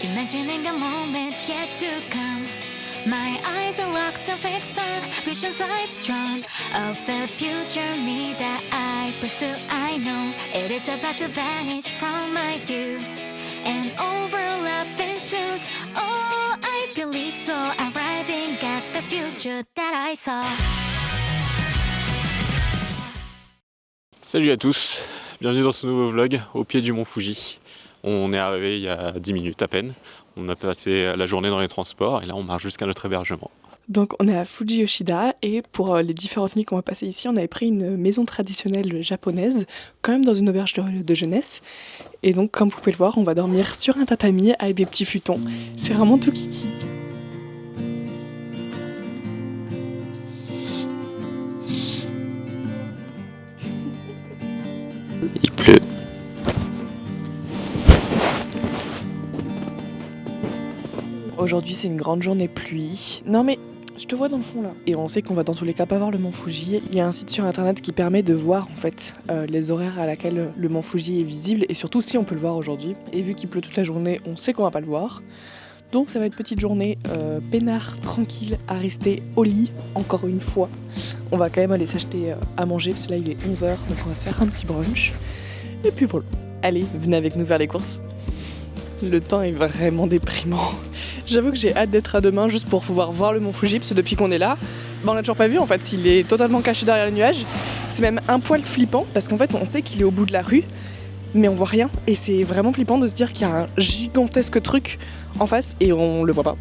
Imagining a moment yet to come. My eyes are locked and fixed on visions I've drawn of the future me that I pursue. I know it is about to vanish from my view, and overlap ensues. Oh, I believe so, arriving at the future that I saw. Salut à tous, bienvenue dans ce nouveau vlog au pied du mont Fuji. On est arrivé il y a 10 minutes à peine. On a passé la journée dans les transports et là on marche jusqu'à notre hébergement. Donc on est à Fuji Yoshida et pour les différentes nuits qu'on va passer ici, on avait pris une maison traditionnelle japonaise, quand même dans une auberge de jeunesse. Et donc comme vous pouvez le voir, on va dormir sur un tatami avec des petits futons. C'est vraiment tout kiki. Il pleut. Aujourd'hui c'est une grande journée pluie. Non mais je te vois dans le fond là. Et on sait qu'on va dans tous les cas pas voir le mont Fuji. Il y a un site sur internet qui permet de voir en fait les horaires à laquelle le mont Fuji est visible et surtout si on peut le voir aujourd'hui. Et vu qu'il pleut toute la journée, on sait qu'on va pas le voir. Donc ça va être petite journée peinard, tranquille, à rester au lit encore une fois. On va quand même aller s'acheter à manger parce que là il est 11h donc on va se faire un petit brunch. Et puis voilà. Allez, venez avec nous faire les courses. Le temps est vraiment déprimant. J'avoue que j'ai hâte d'être à demain juste pour pouvoir voir le mont Fuji parce que depuis qu'on est là, on l'a toujours pas vu en fait, il est totalement caché derrière les nuages. C'est même un poil flippant parce qu'en fait on sait qu'il est au bout de la rue mais on voit rien et c'est vraiment flippant de se dire qu'il y a un gigantesque truc en face et on le voit pas.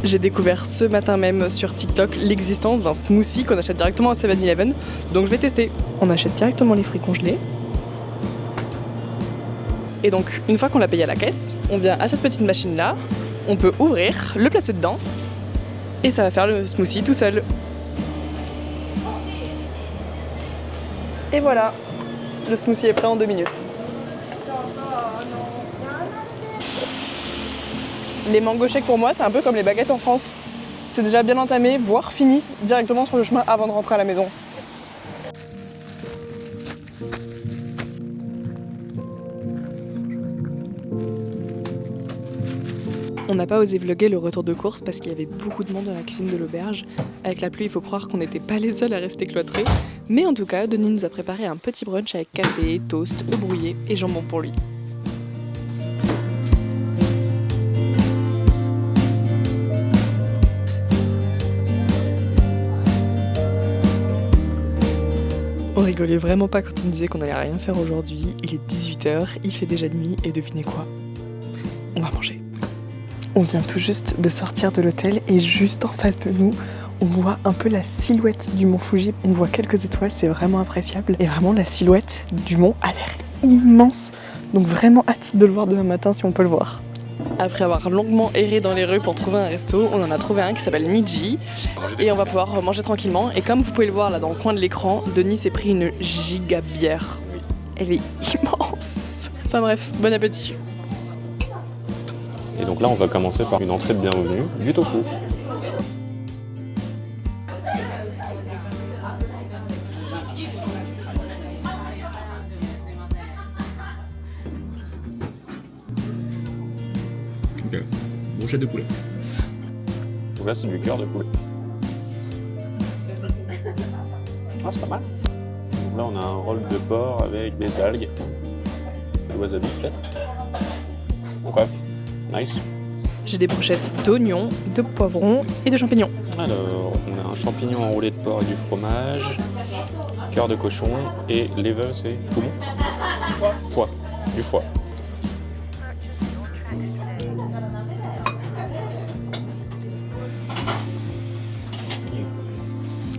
J'ai découvert ce matin même sur TikTok l'existence d'un smoothie qu'on achète directement à 7-Eleven. Donc je vais tester. On achète directement les fruits congelés. Et donc une fois qu'on l'a payé à la caisse, on vient à cette petite machine là, on peut ouvrir, le placer dedans et ça va faire le smoothie tout seul. Et voilà, le smoothie est prêt en 2 minutes. Les mango shakes pour moi, c'est un peu comme les baguettes en France. C'est déjà bien entamé, voire fini, directement sur le chemin avant de rentrer à la maison. On n'a pas osé vlogger le retour de course parce qu'il y avait beaucoup de monde dans la cuisine de l'auberge. Avec la pluie, il faut croire qu'on n'était pas les seuls à rester cloîtrés. Mais en tout cas, Denis nous a préparé un petit brunch avec café, toast, œufs brouillés et jambon pour lui. On rigolait vraiment pas quand on disait qu'on allait rien faire aujourd'hui. Il est 18h, il fait déjà nuit et devinez quoi? On va manger. On vient tout juste de sortir de l'hôtel et juste en face de nous, on voit un peu la silhouette du mont Fuji. On voit quelques étoiles, c'est vraiment appréciable. Et vraiment la silhouette du mont a l'air immense. Donc vraiment hâte de le voir demain matin si on peut le voir. Après avoir longuement erré dans les rues pour trouver un resto, on en a trouvé un qui s'appelle Niji et on va pouvoir manger tranquillement. Et comme vous pouvez le voir là dans le coin de l'écran, Denis s'est pris une giga bière. Elle est immense. Enfin bref, bon appétit. Et donc là on va commencer par une entrée de bienvenue du tofu. Brochette de poulet. Donc là c'est du cœur de poulet. Ah c'est pas mal. Donc là on a un roll de porc avec des algues. Le wasabi peut-être. Ok, nice. J'ai des brochettes d'oignons, de poivrons et de champignons. Alors on a un champignon enroulé de porc et du fromage, cœur de cochon et lever c'est poumon. Foie. Du foie.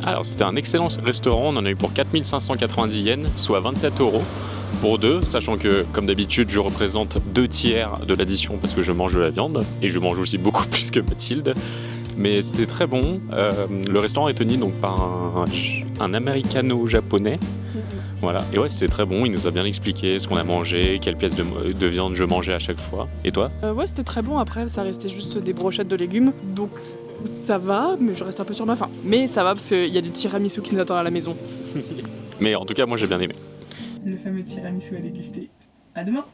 Alors c'était un excellent restaurant, on en a eu pour 4590 yens, soit 27 € pour deux, sachant que comme d'habitude je représente 2 tiers de l'addition parce que je mange de la viande et je mange aussi beaucoup plus que Mathilde. Mais c'était très bon. Le restaurant est tenu donc par un américano-japonais. Voilà. Et ouais, c'était très bon. Il nous a bien expliqué ce qu'on a mangé, quelle pièce de viande je mangeais à chaque fois. Et toi ? Ouais, c'était très bon. Après, ça restait juste des brochettes de légumes. Donc, Ça va, mais je reste un peu sur ma faim. Mais ça va parce qu'il y a du tiramisu qui nous attend à la maison. Mais en tout cas, moi j'ai bien aimé. Le fameux tiramisu à déguster. À demain.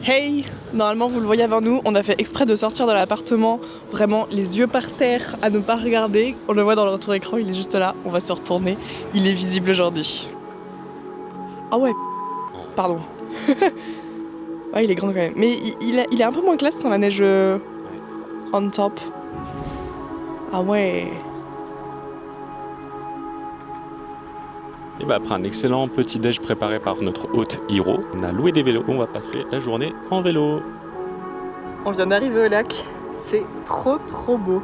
Hey! Normalement, vous le voyez avant nous, on a fait exprès de sortir de l'appartement, vraiment les yeux par terre, à ne pas regarder. On le voit dans le retour écran, il est juste là, on va se retourner. Il est visible aujourd'hui. Ah ouais, pardon. Ouais, il est grand quand même. Mais il est un peu moins classe sans la neige on top. Ah ouais. Et bah après un excellent petit déj préparé par notre hôte Hiro, on a loué des vélos. On va passer la journée en vélo. On vient d'arriver au lac, c'est trop beau.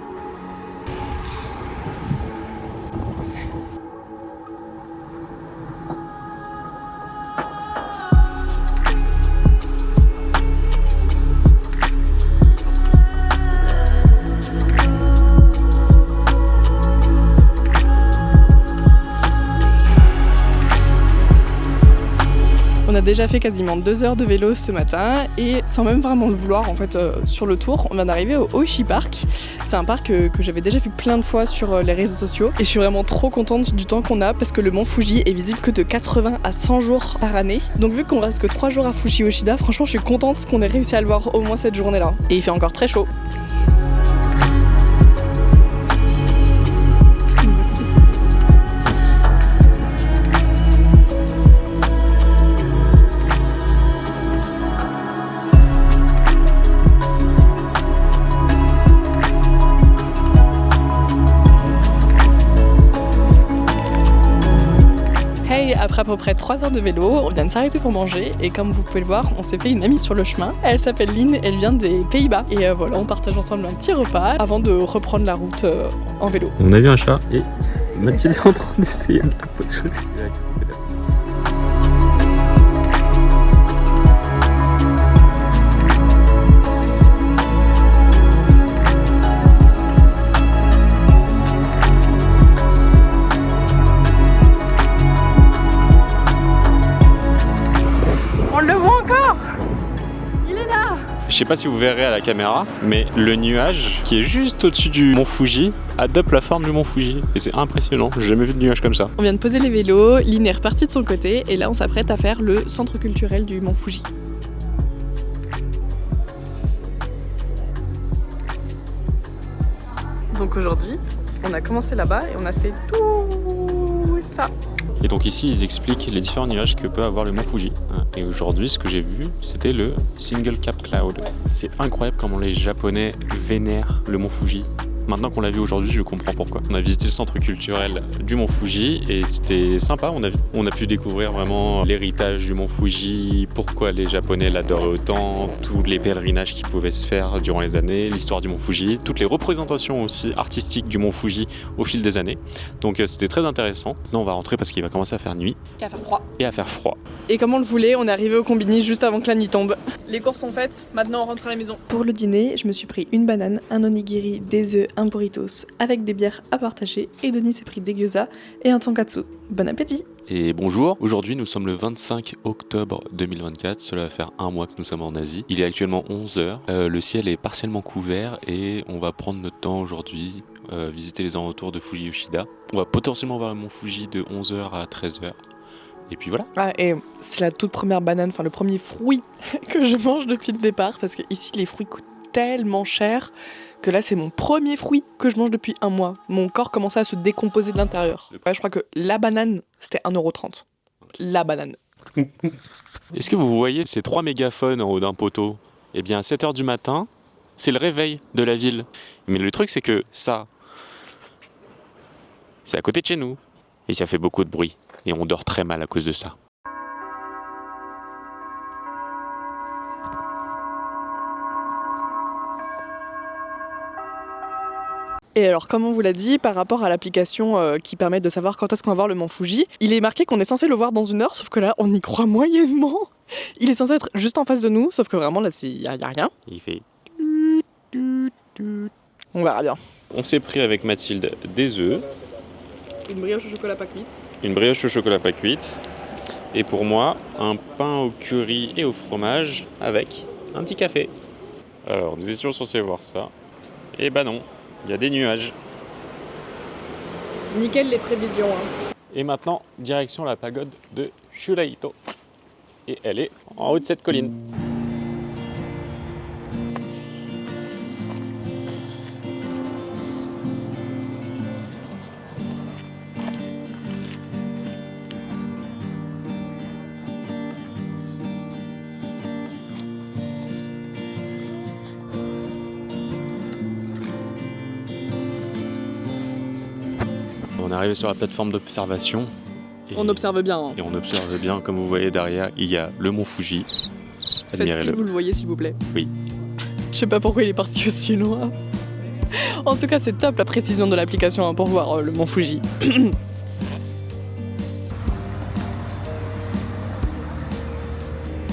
On a déjà fait quasiment 2 heures de vélo ce matin et sans même vraiment le vouloir en fait sur le tour, on vient d'arriver au Oishi Park. C'est un parc que j'avais déjà vu plein de fois sur les réseaux sociaux et je suis vraiment trop contente du temps qu'on a parce que le mont Fuji est visible que de 80 à 100 jours par année. Donc vu qu'on reste que 3 jours à Fuji Yoshida, franchement je suis contente qu'on ait réussi à le voir au moins cette journée-là. Et il fait encore très chaud. Après à peu près 3 heures de vélo, on vient de s'arrêter pour manger et comme vous pouvez le voir, on s'est fait une amie sur le chemin. Elle s'appelle Lynn, elle vient des Pays-Bas et voilà, on partage ensemble un petit repas avant de reprendre la route en vélo. On a vu un chat et Mathilde est en train d'essayer de la poterie. Je sais pas si vous verrez à la caméra, mais le nuage qui est juste au-dessus du mont Fuji adopte la forme du mont Fuji. Et c'est impressionnant, j'ai jamais vu de nuage comme ça. On vient de poser les vélos, Lynn est repartie de son côté et là on s'apprête à faire le centre culturel du mont Fuji. Donc aujourd'hui, on a commencé là-bas et on a fait tout ça. Et donc ici, ils expliquent les différents nuages que peut avoir le mont Fuji. Et aujourd'hui, ce que j'ai vu, c'était le Single Cap Cloud. C'est incroyable comment les Japonais vénèrent le mont Fuji. Maintenant qu'on l'a vu aujourd'hui, je comprends pourquoi. On a visité le centre culturel du mont Fuji et c'était sympa, on a pu découvrir vraiment l'héritage du mont Fuji, pourquoi les Japonais l'adoraient autant, tous les pèlerinages qui pouvaient se faire durant les années, l'histoire du mont Fuji, toutes les représentations aussi artistiques du mont Fuji au fil des années. Donc c'était très intéressant. Là, on va rentrer parce qu'il va commencer à faire nuit. Et à faire froid. Et à faire froid. Et comme on le voulait, on est arrivé au Combini juste avant que la nuit tombe. Les courses sont faites, maintenant on rentre à la maison. Pour le dîner, je me suis pris une banane, un onigiri, des œufs, un burritos avec des bières à partager et Denis s'est pris des gyoza et un tonkatsu. Bon appétit! Et bonjour, aujourd'hui nous sommes le 25 octobre 2024, cela va faire un mois que nous sommes en Asie. Il est actuellement 11h, le ciel est partiellement couvert et on va prendre notre temps aujourd'hui, visiter les entours de Fuji Yoshida. On va potentiellement voir le mont Fuji de 11h à 13h. Et puis voilà. Ah, et c'est la toute première banane, enfin le premier fruit que je mange depuis le départ parce que ici les fruits coûtent tellement cher que là c'est mon premier fruit que je mange depuis un mois. Mon corps commençait à se décomposer de l'intérieur. Ouais, je crois que la banane c'était 1,30€. La banane. Est-ce que vous voyez ces 3 mégaphones en haut d'un poteau? Eh bien à 7h du matin, c'est le réveil de la ville. Mais le truc c'est que ça, c'est à côté de chez nous. Et ça fait beaucoup de bruit. Et on dort très mal à cause de ça. Et alors, comme on vous l'a dit, par rapport à l'application qui permet de savoir quand est-ce qu'on va voir le mont Fuji, il est marqué qu'on est censé le voir dans 1 heure, sauf que là, on y croit moyennement. Il est censé être juste en face de nous, sauf que vraiment, là, il y a rien. Il fait... On verra bien. On s'est pris avec Mathilde des œufs. Une brioche au chocolat pas cuite. Une brioche au chocolat pas cuite. Et pour moi, un pain au curry et au fromage avec un petit café. Alors, nous étions censés voir ça. Et bah non, Il y a des nuages. Nickel les prévisions. Hein. Et maintenant, direction la pagode de Shuraito. Et elle est en haut de cette colline. On est arrivé sur la plateforme d'observation. On observe bien. Hein. Et on observe bien, comme vous voyez derrière, il y a le mont Fuji. Faites-le. Vous le voyez s'il vous plaît. Oui. Je sais pas pourquoi il est parti aussi loin. En tout cas, c'est top la précision de l'application hein, pour voir le mont Fuji.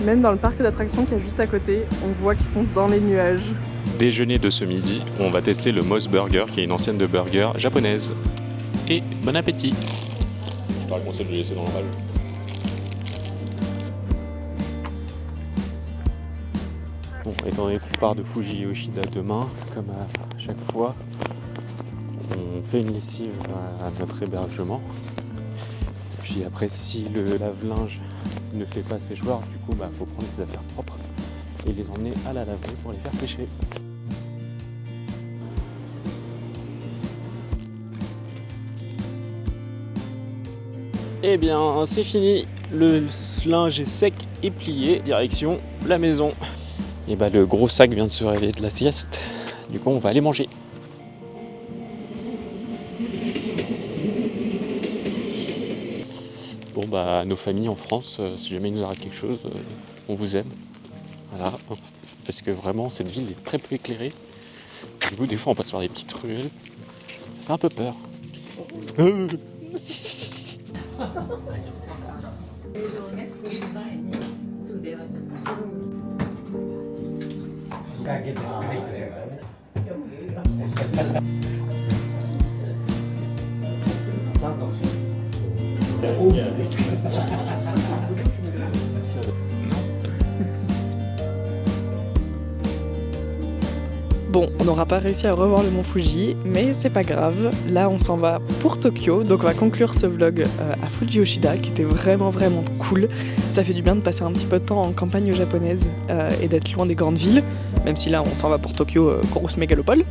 Même dans le parc d'attractions qui est juste à côté, on voit qu'ils sont dans les nuages. Déjeuner de ce midi, on va tester le Moss Burger, qui est une ancienne de burger japonaise. Et bon appétit. Je te conseille de le laisser dans l'emballage. Bon, étant donné qu'on part de Fuji Yoshida demain, comme à chaque fois, on fait une lessive à notre hébergement. Et puis après, si le lave-linge ne fait pas séchoir, du coup, faut prendre des affaires propres et les emmener à la laverie pour les faire sécher. Eh bien, c'est fini. Le linge est sec et plié. Direction la maison. Et le gros sac vient de se réveiller de la sieste. Du coup, on va aller manger. Bon, nos familles en France, si jamais il nous arrive quelque chose, on vous aime. Voilà. Parce que vraiment, cette ville est très peu éclairée. Du coup, des fois, on passe par des petites ruelles. Ça fait un peu peur. Bon, on n'aura pas réussi à revoir le mont Fuji, mais c'est pas grave. Là, on s'en va pour Tokyo, donc on va conclure ce vlog à Fuji Yoshida, qui était vraiment cool. Ça fait du bien de passer un petit peu de temps en campagne japonaise et d'être loin des grandes villes, même si là, on s'en va pour Tokyo, grosse mégalopole.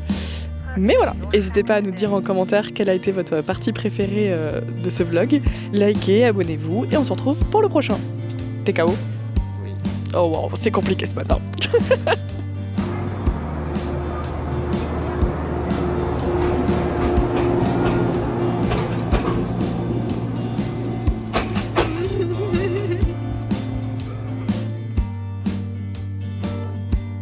Mais voilà, n'hésitez pas à nous dire en commentaire quelle a été votre partie préférée de ce vlog. Likez, abonnez-vous et on se retrouve pour le prochain. TKO. Oui. Oh wow, c'est compliqué ce matin.